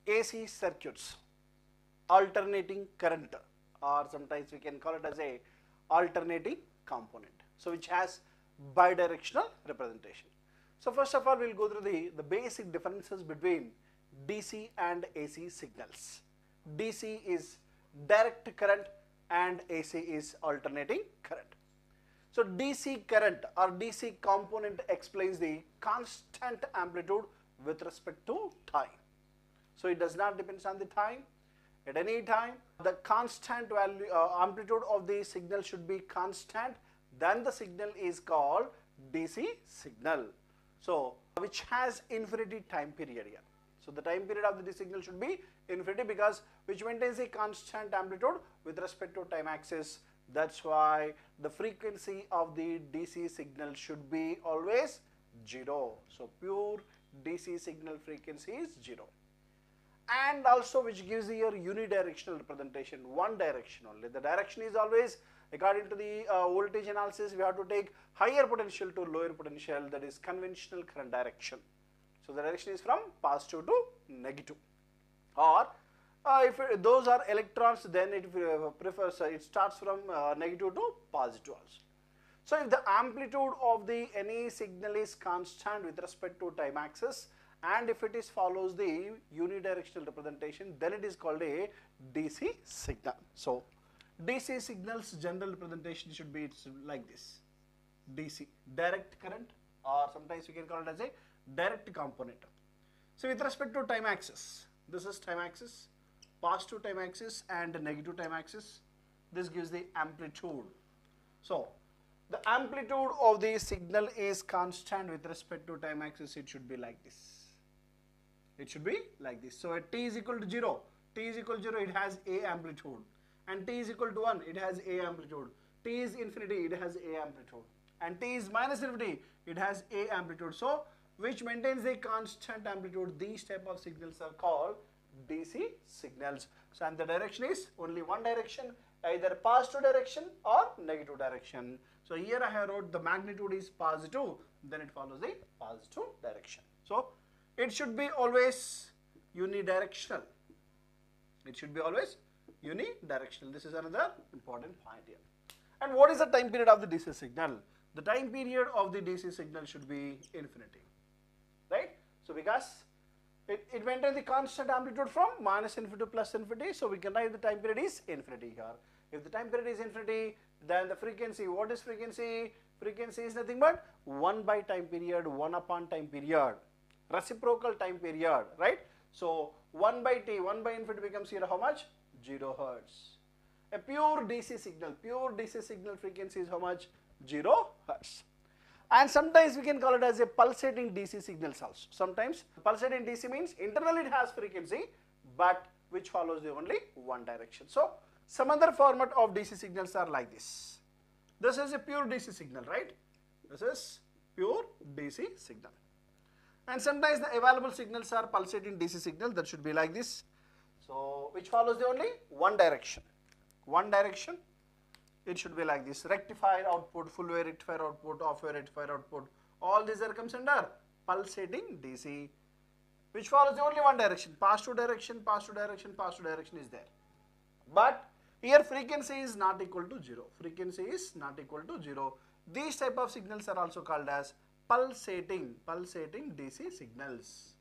AC circuits, alternating current, or sometimes we can call it as a alternating component. So which has bidirectional representation. So first of all, we will go through the basic differences between DC and AC signals. DC is direct current and AC is alternating current. So DC current or DC component explains the constant amplitude with respect to time. So it does not depend on the time. At any time, the constant value amplitude of the signal should be constant, then the signal is called DC signal. So which has infinity time period here. So the time period of the DC signal should be infinity, because which maintains a constant amplitude with respect to time axis. That's why the frequency of the DC signal should be always 0. So pure DC signal frequency is 0. And also which gives your unidirectional representation, one direction only. The direction is always according to the voltage analysis, we have to take higher potential to lower potential, that is conventional current direction. So the direction is from positive to negative, or if those are electrons, then it prefers it starts from negative to positive also. So if the amplitude of the any signal is constant with respect to time axis, and if it is follows the unidirectional representation, then it is called a DC signal. So DC signals general representation should be like this: DC, direct current, or sometimes we can call it as a direct component. So with respect to time axis, this is time axis, positive time axis and negative time axis. This gives the amplitude. So the amplitude of the signal is constant with respect to time axis. It should be like this. It should be like this. So at t is equal to 0, t is equal to 0, it has A amplitude, and t is equal to 1, it has A amplitude. T is infinity, it has A amplitude, and t is minus infinity, it has A amplitude. So which maintains a constant amplitude. These type of signals are called DC signals. So and the direction is only one direction, either positive direction or negative direction. So here I have wrote the magnitude is positive, then it follows the positive direction. So it should be always unidirectional. It should be always unidirectional. This is another important point here. And what is the time period of the DC signal? The time period of the DC signal should be infinity, right? So because it maintains the constant amplitude from minus infinity to plus infinity, so we can write the time period is infinity here. If the time period is infinity, then the frequency, what is frequency? Frequency is nothing but 1 by time period, 1 upon time period, reciprocal time period, right? So 1 by t, 1 by infinity becomes here how much? 0 hertz. A pure DC signal frequency is how much? 0 hertz. And sometimes we can call it as a pulsating DC signals also. Sometimes pulsating DC means internally it has frequency, but which follows the only one direction. So some other format of DC signals are like this. This is a pure DC signal, right? This is pure DC signal. And sometimes the available signals are pulsating DC signal, that should be like this. So which follows the only one direction. One direction. It should be like this: rectifier output, full wave rectifier output, off wave rectifier output. All these are comes under pulsating DC, which follows the only one direction. Positive direction, positive direction, positive direction is there. But here frequency is not equal to 0. Frequency is not equal to 0. These type of signals are also called as pulsating DC signals.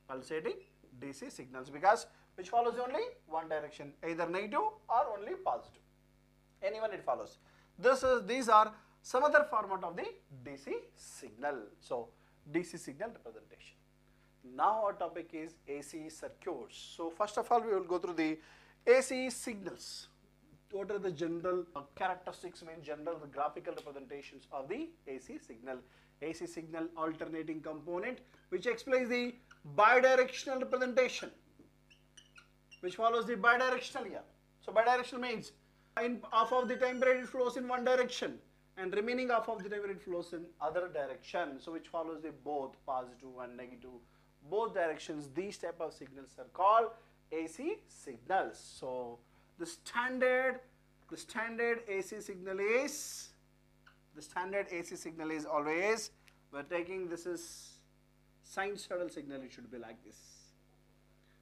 Pulsating DC signals, because which follows only one direction, either negative or only positive. Anyone it follows. These are some other format of the DC signal. So DC signal representation. Now our topic is AC circuits. So first of all, we will go through the AC signals. What are the general characteristics, general graphical representations of the AC signal? AC signal alternating component, which explains the bidirectional representation, which follows the bidirectional here. So bidirectional means in half of the time period it flows in one direction, and remaining half of the time period flows in other direction. So which follows the both positive and negative, both directions. These type of signals are called AC signals. So the standard AC signal is always, we're taking this is sinusoidal signal. It should be like this.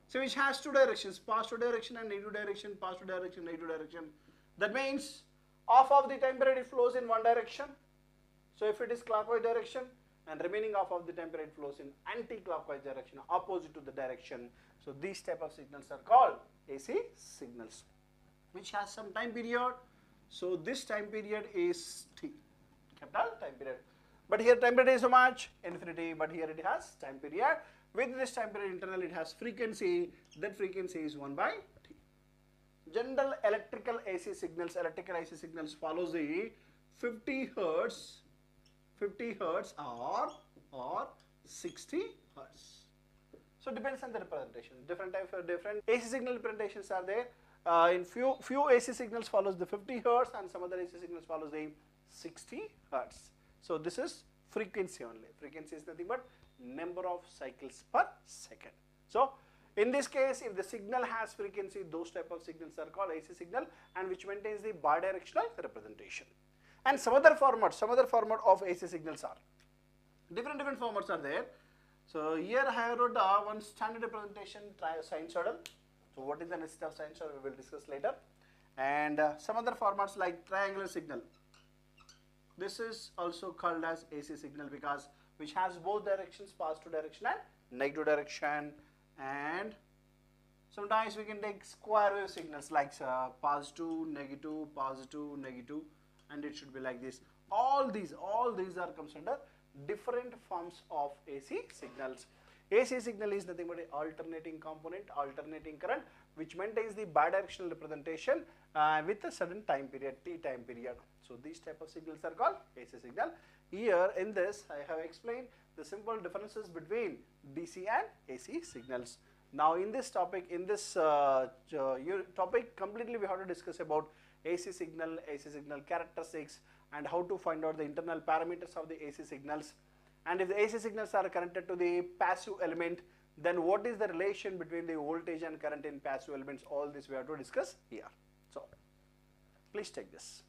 So which has two directions, positive direction and negative direction, positive direction, negative direction. That means half of the time period it flows in one direction. So if it is clockwise direction, and remaining half of the time period flows in anti-clockwise direction, opposite to the direction. So these type of signals are called AC signals, which has some time period. So this time period is T, capital time period. But here time period is so much, infinity, but here it has time period. With this time period internal it has frequency, that frequency is 1 by T. General electrical AC signals follows the 50 hertz or 60 hertz. So depends on the representation. Different AC signal representations are there. In few AC signals follows the 50 hertz and some other AC signals follows the 60 hertz. So this is frequency only. Frequency is nothing but number of cycles per second. So in this case, if the signal has frequency, those type of signals are called AC signal, and which maintains the bidirectional representation. And some other format of AC signals are different formats are there. So here I have wrote one standard representation, sinusoidal. So what is the necessity of sinusoidal we will discuss later. And some other formats like triangular signal. This is also called as AC signal because which has both directions, positive direction and negative direction. And sometimes we can take square wave signals like positive, negative, and it should be like this. All these are comes under different forms of AC signals. AC signal is nothing but an alternating component, alternating current, which maintains the bidirectional representation with a certain time period, T time period. So these type of signals are called AC signal. Here in this I have explained the simple differences between DC and AC signals. Now in this topic, completely we have to discuss about AC signal characteristics, and how to find out the internal parameters of the AC signals. And if the AC signals are connected to the passive element, then what is the relation between the voltage and current in passive elements? All this we have to discuss here. So please take this.